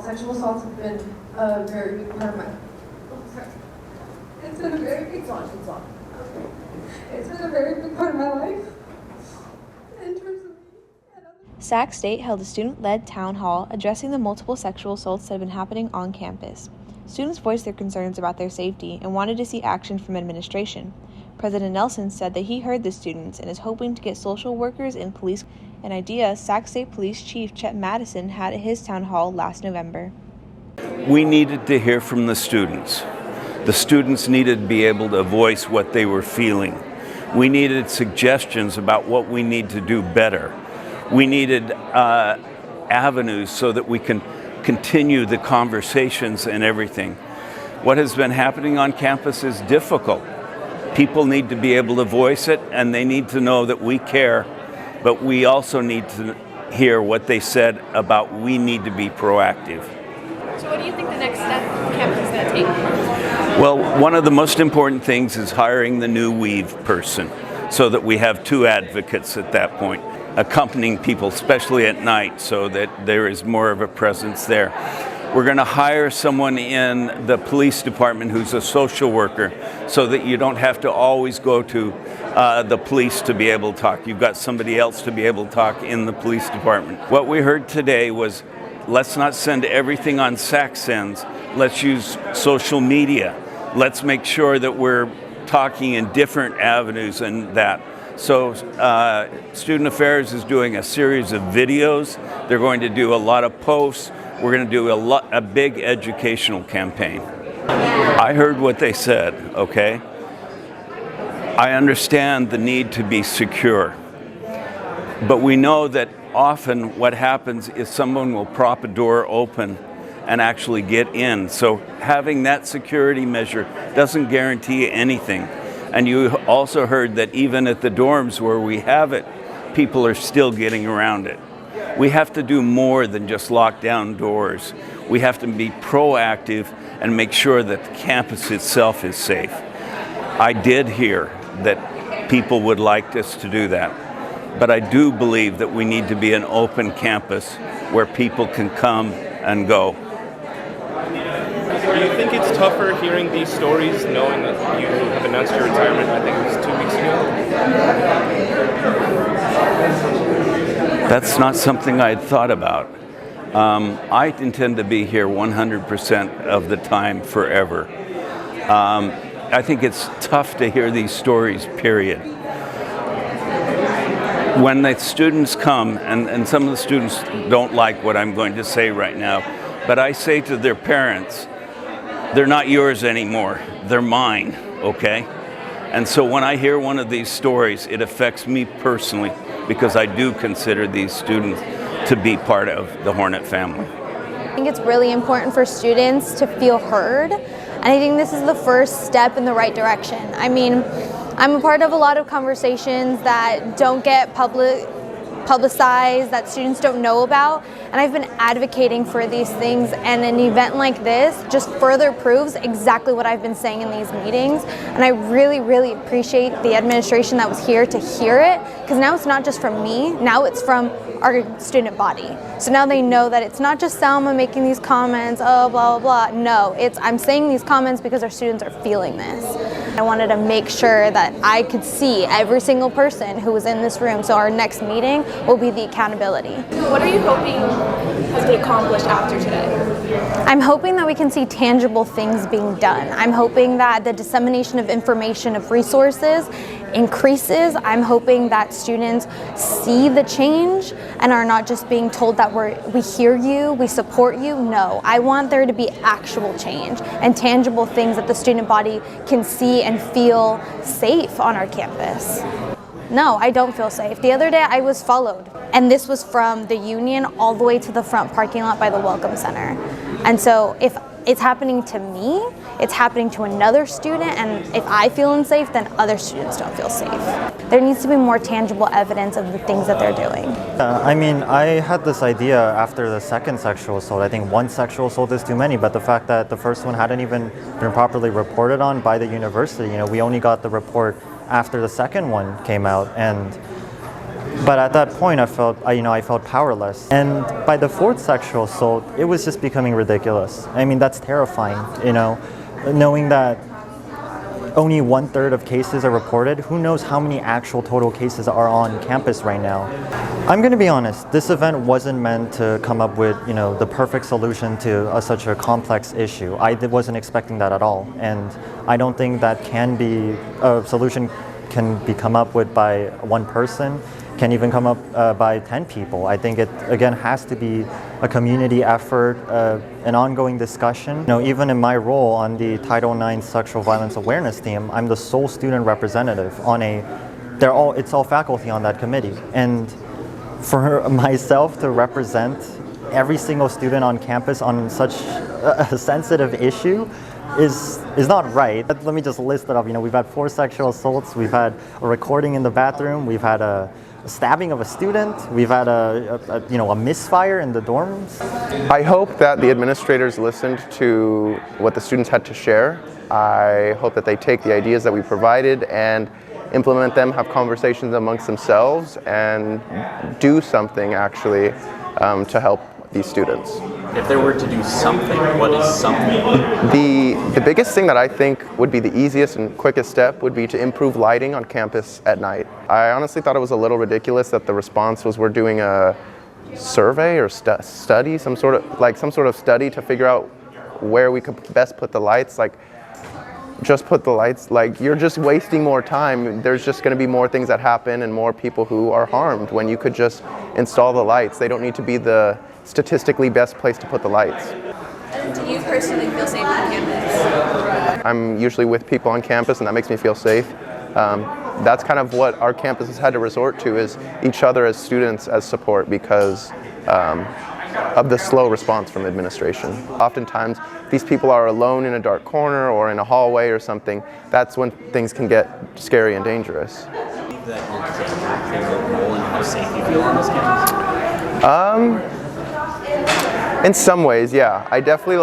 sexual assaults have been a very big part of my. It's been a very big. It's on. It's been a very big part of my life. In terms of me and others. Sac State held a student-led town hall addressing the multiple sexual assaults that have been happening on campus. Students voiced their concerns about their safety and wanted to see action from administration. President Nelsen said that he heard the students and is hoping to get social workers and police, an idea Sac State Police Chief Chet Madison had at his town hall last November. We needed to hear from the students. The students needed to be able to voice what they were feeling. We needed suggestions about what we need to do better. We needed avenues so that we can continue the conversations and everything. What has been happening on campus is difficult. People need to be able to voice it, and they need to know that we care, but we also need to hear what they said about we need to be proactive. So what do you think the next step campus is going to take? Well, one of the most important things is hiring the new weave person so that we have two advocates at that point, accompanying people, especially at night, so that there is more of a presence there. We're going to hire someone in the police department who's a social worker so that you don't have to always go to the police to be able to talk. You've got somebody else to be able to talk in the police department. What we heard today was, let's not send everything on Sac Sends. Let's use social media. Let's make sure that we're talking in different avenues and that. So Student Affairs is doing a series of videos. They're going to do a lot of posts. We're going to do a big educational campaign. I heard what they said, okay? I understand the need to be secure. But we know that often what happens is someone will prop a door open and actually get in. So having that security measure doesn't guarantee anything. And you also heard that even at the dorms where we have it, people are still getting around it. We have to do more than just lock down doors. We have to be proactive and make sure that the campus itself is safe. I did hear that people would like us to do that, but I do believe that we need to be an open campus where people can come and go. Do you think it's tougher hearing these stories knowing that you have announced your retirement, I think it was 2 weeks ago? That's not something I had thought about. I intend to be here 100% of the time forever. I think it's tough to hear these stories, period. When the students come, and some of the students don't like what I'm going to say right now, but I say to their parents, they're not yours anymore, they're mine, okay? And so when I hear one of these stories, it affects me personally because I do consider these students to be part of the Hornet family. I think it's really important for students to feel heard, and I think this is the first step in the right direction. I mean, I'm a part of a lot of conversations that don't get publicized, that students don't know about, and I've been advocating for these things, and an event like this just further proves exactly what I've been saying in these meetings. And I really, really appreciate the administration that was here to hear it, because now it's not just from me, now it's from our student body. So now they know that it's not just Selma making these comments, oh, blah, blah, blah. No, I'm saying these comments because our students are feeling this. I wanted to make sure that I could see every single person who was in this room, so our next meeting will be the accountability. What are you hoping has been accomplished after today? I'm hoping that we can see tangible things being done. I'm hoping that the dissemination of information, of resources, increases. I'm hoping that students see the change and are not just being told that we hear you, we support you. No, I want there to be actual change and tangible things that the student body can see and feel safe on our campus. No, I don't feel safe. The other day I was followed, and this was from the Union all the way to the front parking lot by the Welcome Center. And so if it's happening to me, it's happening to another student, and if I feel unsafe, then other students don't feel safe. There needs to be more tangible evidence of the things that they're doing. I mean, I had this idea after the second sexual assault. I think one sexual assault is too many, but the fact that the first one hadn't even been properly reported on by the university, we only got the report after the second one came out, and But at that point, I felt powerless. And by the fourth sexual assault, it was just becoming ridiculous. I mean, that's terrifying, knowing that only 1/3 of cases are reported. Who knows how many actual total cases are on campus right now? I'm going to be honest, this event wasn't meant to come up with, the perfect solution to such a complex issue. I wasn't expecting that at all. And I don't think that a solution can be come up with by one person, can even come up by 10 people. I think it, again, has to be a community effort, an ongoing discussion. Even in my role on the Title IX Sexual Violence Awareness team, I'm the sole student representative on it's all faculty on that committee. And for myself to represent every single student on campus on such a sensitive issue is not right. Let me just list it up. We've had 4 sexual assaults, we've had a recording in the bathroom, we've had a stabbing of a student, we've had a misfire in the dorms. I hope that the administrators listened to what the students had to share. I hope that they take the ideas that we provided and implement them, have conversations amongst themselves, and do something actually to help these students. If there were to do something, what is something? The biggest thing that I think would be the easiest and quickest step would be to improve lighting on campus at night. I honestly thought it was a little ridiculous that the response was we're doing a survey or study, some sort of study to figure out where we could best put the lights. Just put the lights, you're just wasting more time. There's just going to be more things that happen and more people who are harmed when you could just install the lights. They don't need to be the statistically best place to put the lights. And do you personally feel safe on campus? I'm usually with people on campus, and that makes me feel safe. That's kind of what our campus has had to resort to, is each other as students as support because of the slow response from administration. Oftentimes, these people are alone in a dark corner or in a hallway or something. That's when things can get scary and dangerous. That your gender plays a role in how safe you feel on this campus? In some ways, yeah. I definitely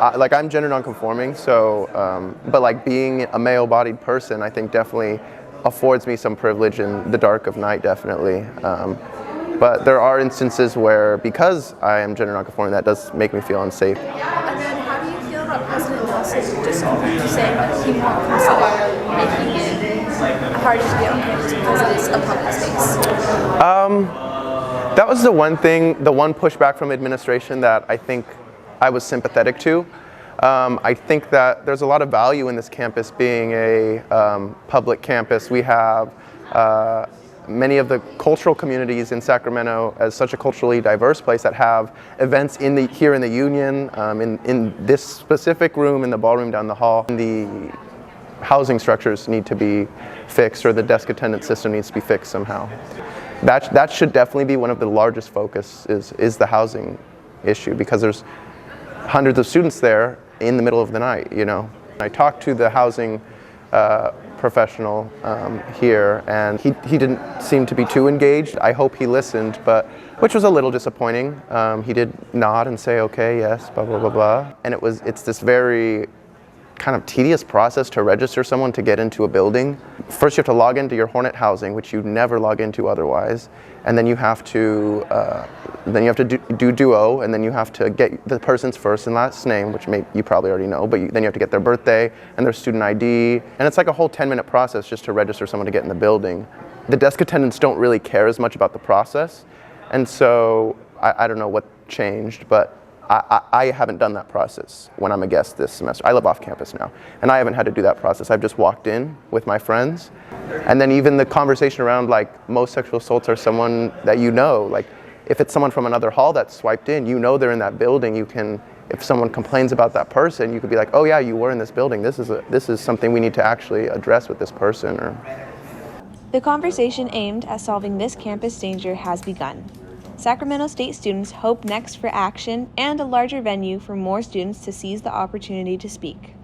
I'm gender nonconforming, so but being a male-bodied person, I think definitely affords me some privilege in the dark of night, definitely. But there are instances where, because I am gender nonconforming, that does make me feel unsafe. And then how do you feel about President Nelsen just completely saying that he won't consider making it harder to get on campus because it is a public space? That was the one pushback from administration that I think I was sympathetic to. I think that there's a lot of value in this campus being a public campus. We have many of the cultural communities in Sacramento as such a culturally diverse place that have events here in the Union, in this specific room, in the ballroom down the hall. The housing structures need to be fixed, or the desk attendant system needs to be fixed somehow. That should definitely be one of the largest focus is the housing issue, because there's hundreds of students there in the middle of the night, I talked to the housing professional here, and he didn't seem to be too engaged. I hope he listened, which was a little disappointing. He did nod and say, okay, yes, blah, blah, blah, blah. And it's this very kind of tedious process to register someone to get into a building. First, you have to log into your Hornet housing, which you never log into otherwise, and then you have to do Duo, and then you have to get the person's first and last name, which you probably already know, but then you have to get their birthday and their student ID, and it's like a whole 10-minute process just to register someone to get in the building. The desk attendants don't really care as much about the process, and so I don't know what changed, but I haven't done that process when I'm a guest this semester. I live off campus now, and I haven't had to do that process. I've just walked in with my friends, and then even the conversation around most sexual assaults are someone that if it's someone from another hall that's swiped in, they're in that building. If someone complains about that person, you could be like, oh yeah, you were in this building. This is something we need to actually address with this person. The conversation aimed at solving this campus danger has begun. Sacramento State students hope next for action and a larger venue for more students to seize the opportunity to speak.